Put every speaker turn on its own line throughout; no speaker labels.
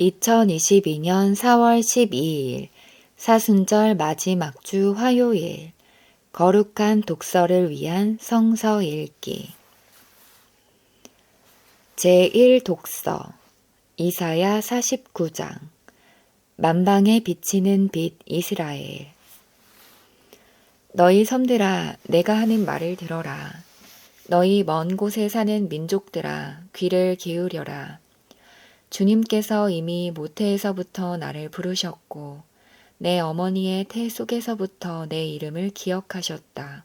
2022년 4월 12일 사순절 마지막 주 화요일 거룩한 독서를 위한 성서 읽기 제1독서 이사야 49장 만방에 비치는 빛 이스라엘 너희 섬들아 내가 하는 말을 들어라. 너희 먼 곳에 사는 민족들아 귀를 기울여라. 주님께서 이미 모태에서부터 나를 부르셨고 내 어머니의 태 속에서부터 내 이름을 기억하셨다.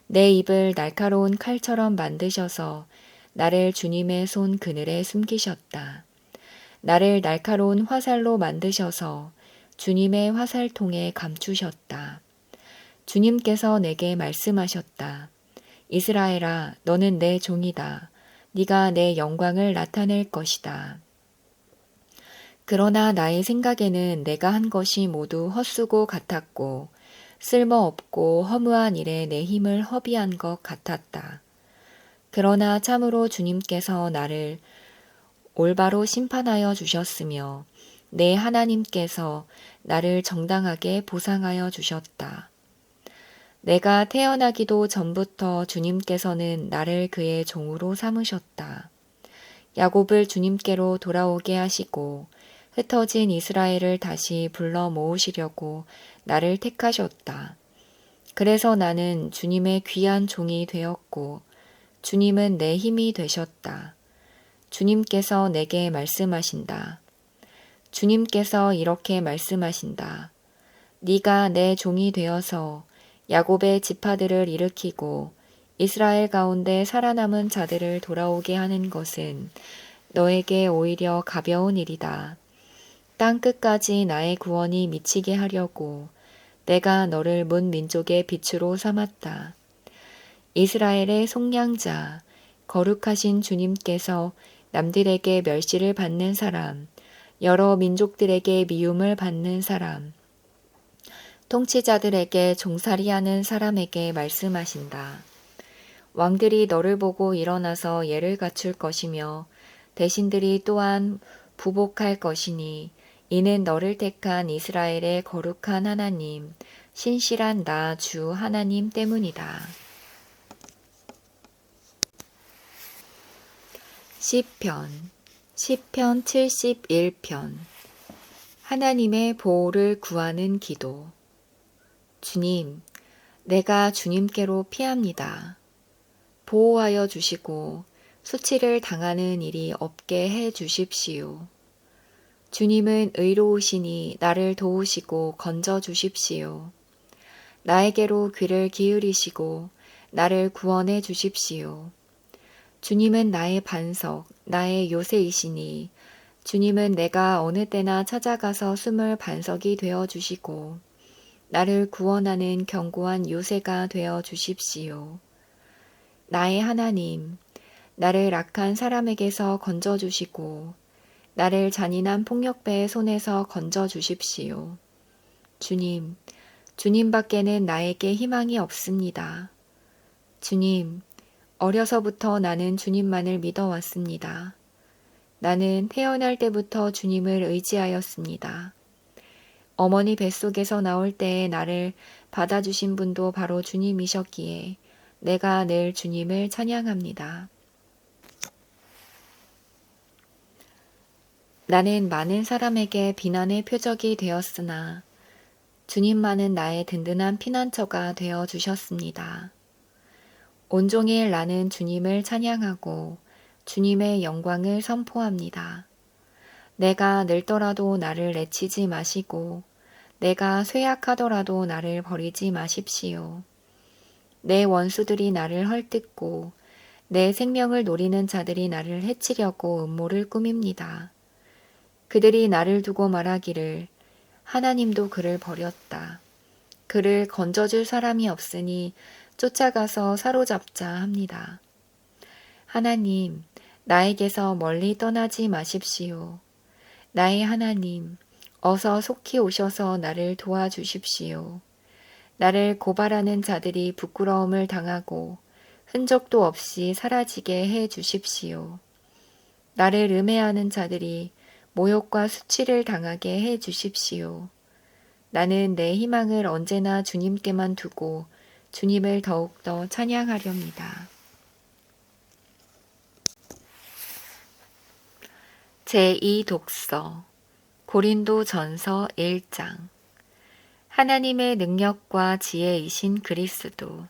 내 입을 날카로운 칼처럼 만드셔서 나를 주님의 손 그늘에 숨기셨다. 나를 날카로운 화살로 만드셔서 주님의 화살통에 감추셨다. 주님께서 내게 말씀하셨다. 이스라엘아, 너는 내 종이다. 네가 내 영광을 나타낼 것이다. 그러나 나의 생각에는 내가 한 것이 모두 헛수고 같았고 쓸모없고 허무한 일에 내 힘을 허비한 것 같았다. 그러나 참으로 주님께서 나를 올바로 심판하여 주셨으며 내 하나님께서 나를 정당하게 보상하여 주셨다. 내가 태어나기도 전부터 주님께서는 나를 그의 종으로 삼으셨다. 야곱을 주님께로 돌아오게 하시고 흩어진 이스라엘을 다시 불러 모으시려고 나를 택하셨다. 그래서 나는 주님의 귀한 종이 되었고 주님은 내 힘이 되셨다. 주님께서 내게 말씀하신다. 주님께서 이렇게 말씀하신다. 네가 내 종이 되어서 야곱의 지파들을 일으키고 이스라엘 가운데 살아남은 자들을 돌아오게 하는 것은 너에게 오히려 가벼운 일이다. 땅 끝까지 나의 구원이 미치게 하려고 내가 너를 문 민족의 빛으로 삼았다. 이스라엘의 속량자, 거룩하신 주님께서 남들에게 멸시를 받는 사람, 여러 민족들에게 미움을 받는 사람, 통치자들에게 종살이하는 사람에게 말씀하신다. 왕들이 너를 보고 일어나서 예를 갖출 것이며 대신들이 또한 부복할 것이니 이는 너를 택한 이스라엘의 거룩한 하나님, 신실한 나 주 하나님 때문이다. 시편 71편 하나님의 보호를 구하는 기도 주님, 내가 주님께로 피합니다. 보호하여 주시고 수치를 당하는 일이 없게 해 주십시오. 주님은 의로우시니 나를 도우시고 건져 주십시오. 나에게로 귀를 기울이시고 나를 구원해 주십시오. 주님은 나의 반석, 나의 요새이시니 주님은 내가 어느 때나 찾아가서 숨을 반석이 되어 주시고 나를 구원하는 견고한 요새가 되어 주십시오. 나의 하나님, 나를 악한 사람에게서 건져 주시고 나를 잔인한 폭력배의 손에서 건져 주십시오. 주님, 주님밖에는 나에게 희망이 없습니다. 주님, 어려서부터 나는 주님만을 믿어왔습니다. 나는 태어날 때부터 주님을 의지하였습니다. 어머니 뱃속에서 나올 때에 나를 받아주신 분도 바로 주님이셨기에 내가 늘 주님을 찬양합니다. 나는 많은 사람에게 비난의 표적이 되었으나 주님만은 나의 든든한 피난처가 되어 주셨습니다. 온종일 나는 주님을 찬양하고 주님의 영광을 선포합니다. 내가 늙더라도 나를 내치지 마시고 내가 쇠약하더라도 나를 버리지 마십시오. 내 원수들이 나를 헐뜯고 내 생명을 노리는 자들이 나를 해치려고 음모를 꾸밉니다. 그들이 나를 두고 말하기를 하나님도 그를 버렸다. 그를 건져줄 사람이 없으니 쫓아가서 사로잡자 합니다. 하나님, 나에게서 멀리 떠나지 마십시오. 나의 하나님, 어서 속히 오셔서 나를 도와주십시오. 나를 고발하는 자들이 부끄러움을 당하고 흔적도 없이 사라지게 해 주십시오. 나를 음해하는 자들이 모욕과 수치를 당하게 해 주십시오. 나는 내 희망을 언제나 주님께만 두고 주님을 더욱더 찬양하렵니다. 제2독서 고린도전서 1장 하나님의 능력과 지혜이신 그리스도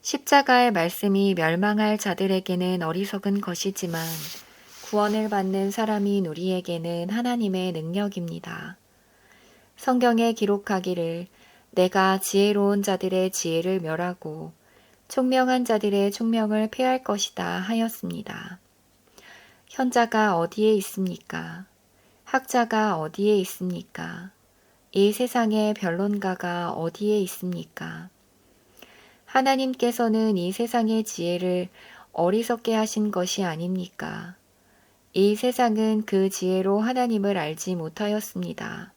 십자가의 말씀이 멸망할 자들에게는 어리석은 것이지만 구원을 받는 사람인 우리에게는 하나님의 능력입니다. 성경에 기록하기를 내가 지혜로운 자들의 지혜를 멸하고 총명한 자들의 총명을 패할 것이다 하였습니다. 현자가 어디에 있습니까? 학자가 어디에 있습니까? 이 세상의 변론가가 어디에 있습니까? 하나님께서는 이 세상의 지혜를 어리석게 하신 것이 아닙니까? 이 세상은 그 지혜로 하나님을 알지 못하였습니다.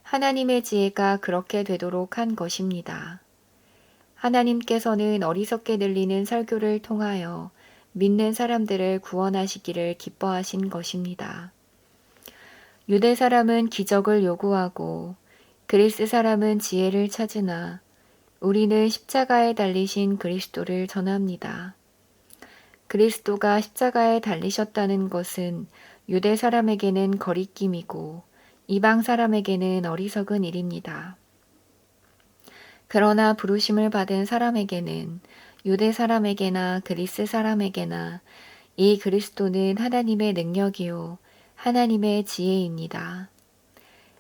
하나님의 지혜가 그렇게 되도록 한 것입니다. 하나님께서는 어리석게 들리는 설교를 통하여 믿는 사람들을 구원하시기를 기뻐하신 것입니다. 유대 사람은 기적을 요구하고 그리스 사람은 지혜를 찾으나 우리는 십자가에 달리신 그리스도를 전합니다. 그리스도가 십자가에 달리셨다는 것은 유대 사람에게는 거리낌이고 이방 사람에게는 어리석은 일입니다. 그러나 부르심을 받은 사람에게는 유대 사람에게나 그리스 사람에게나 이 그리스도는 하나님의 능력이요 하나님의 지혜입니다.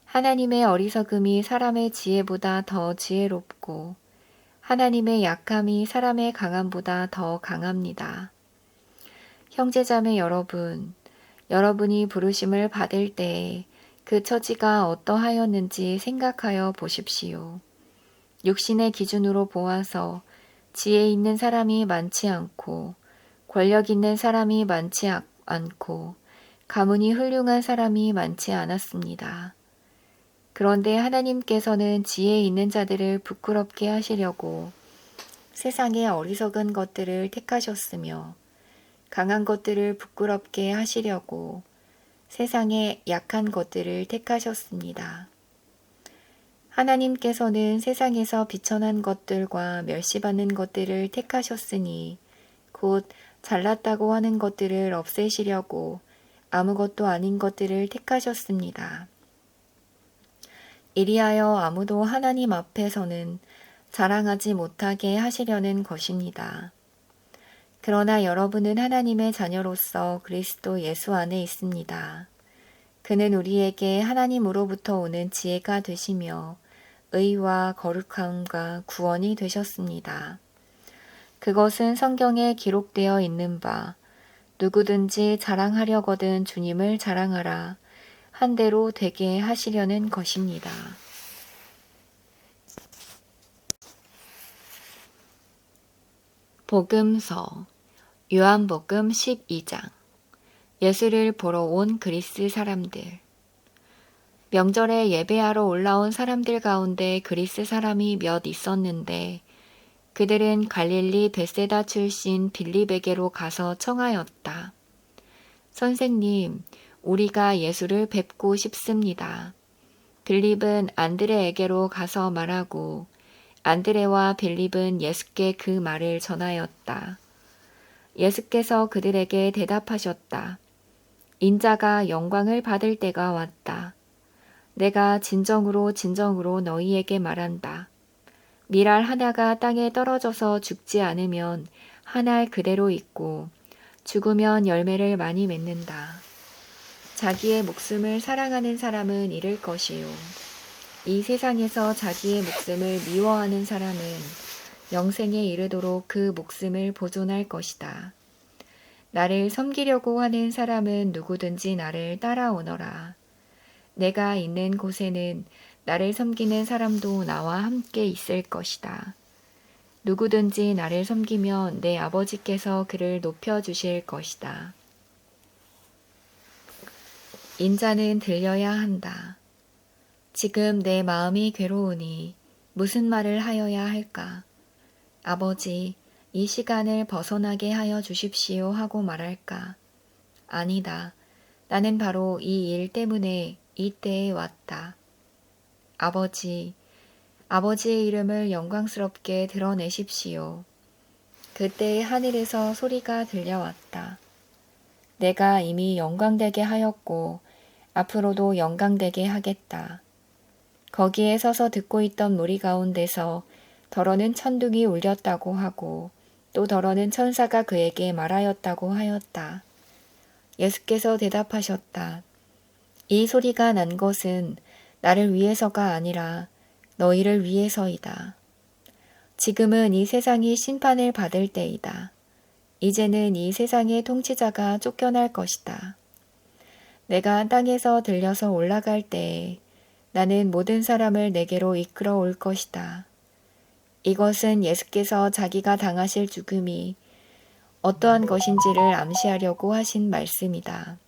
하나님의 어리석음이 사람의 지혜보다 더 지혜롭고 하나님의 약함이 사람의 강함보다 더 강합니다. 형제자매 여러분, 여러분이 부르심을 받을 때에 그 처지가 어떠하였는지 생각하여 보십시오. 육신의 기준으로 보아서 지혜 있는 사람이 많지 않고 권력 있는 사람이 많지 않고 가문이 훌륭한 사람이 많지 않았습니다. 그런데 하나님께서는 지혜 있는 자들을 부끄럽게 하시려고 세상의 어리석은 것들을 택하셨으며 강한 것들을 부끄럽게 하시려고 세상의 약한 것들을 택하셨습니다. 하나님께서는 세상에서 비천한 것들과 멸시받는 것들을 택하셨으니 곧 잘났다고 하는 것들을 없애시려고 아무것도 아닌 것들을 택하셨습니다. 이리하여 아무도 하나님 앞에서는 자랑하지 못하게 하시려는 것입니다. 그러나 여러분은 하나님의 자녀로서 그리스도 예수 안에 있습니다. 그는 우리에게 하나님으로부터 오는 지혜가 되시며 의와 거룩함과 구원이 되셨습니다. 그것은 성경에 기록되어 있는 바 누구든지 자랑하려거든 주님을 자랑하라 한 대로 되게 하시려는 것입니다. 복음서 요한복음 12장 예수를 보러 온 그리스 사람들 명절에 예배하러 올라온 사람들 가운데 그리스 사람이 몇 있었는데 그들은 갈릴리 벳세다 출신 빌립에게로 가서 청하였다. 선생님, 우리가 예수를 뵙고 싶습니다. 빌립은 안드레에게로 가서 말하고 안드레와 빌립은 예수께 그 말을 전하였다. 예수께서 그들에게 대답하셨다. 인자가 영광을 받을 때가 왔다. 내가 진정으로 너희에게 말한다. 밀알 하나가 땅에 떨어져서 죽지 않으면 한 알 그대로 있고 죽으면 열매를 많이 맺는다. 자기의 목숨을 사랑하는 사람은 잃을 것이요. 이 세상에서 자기의 목숨을 미워하는 사람은 영생에 이르도록 그 목숨을 보존할 것이다. 나를 섬기려고 하는 사람은 누구든지 나를 따라오너라. 내가 있는 곳에는 나를 섬기는 사람도 나와 함께 있을 것이다. 누구든지 나를 섬기면 내 아버지께서 그를 높여주실 것이다. 인자는 들려야 한다. 지금 내 마음이 괴로우니 무슨 말을 하여야 할까? 아버지, 이 시간을 벗어나게 하여 주십시오 하고 말할까? 아니다. 나는 바로 이 일 때문에 이때에 왔다. 아버지의 이름을 영광스럽게 드러내십시오. 그때 하늘에서 소리가 들려왔다. 내가 이미 영광되게 하였고 앞으로도 영광되게 하겠다. 거기에 서서 듣고 있던 무리 가운데서 더러는 천둥이 울렸다고 하고 또 더러는 천사가 그에게 말하였다고 하였다. 예수께서 대답하셨다. 이 소리가 난 것은 나를 위해서가 아니라 너희를 위해서이다. 지금은 이 세상이 심판을 받을 때이다. 이제는 이 세상의 통치자가 쫓겨날 것이다. 내가 땅에서 들려서 올라갈 때에 나는 모든 사람을 내게로 이끌어 올 것이다. 이것은 예수께서 자기가 당하실 죽음이 어떠한 것인지를 암시하려고 하신 말씀이다.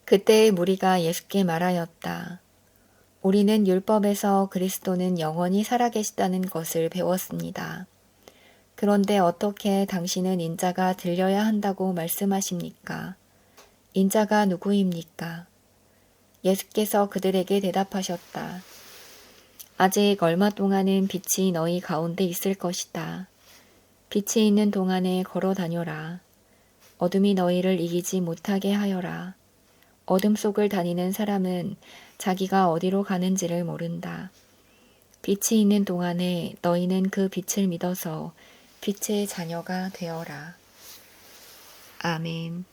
그때의 무리가 예수께 말하였다. 우리는 율법에서 그리스도는 영원히 살아계시다는 것을 배웠습니다. 그런데 어떻게 당신은 인자가 들려야 한다고 말씀하십니까? 인자가 누구입니까? 예수께서 그들에게 대답하셨다. 아직 얼마 동안은 빛이 너희 가운데 있을 것이다. 빛이 있는 동안에 걸어 다녀라. 어둠이 너희를 이기지 못하게 하여라. 어둠 속을 다니는 사람은 자기가 어디로 가는지를 모른다. 빛이 있는 동안에 너희는 그 빛을 믿어서 빛의 자녀가 되어라. 아멘.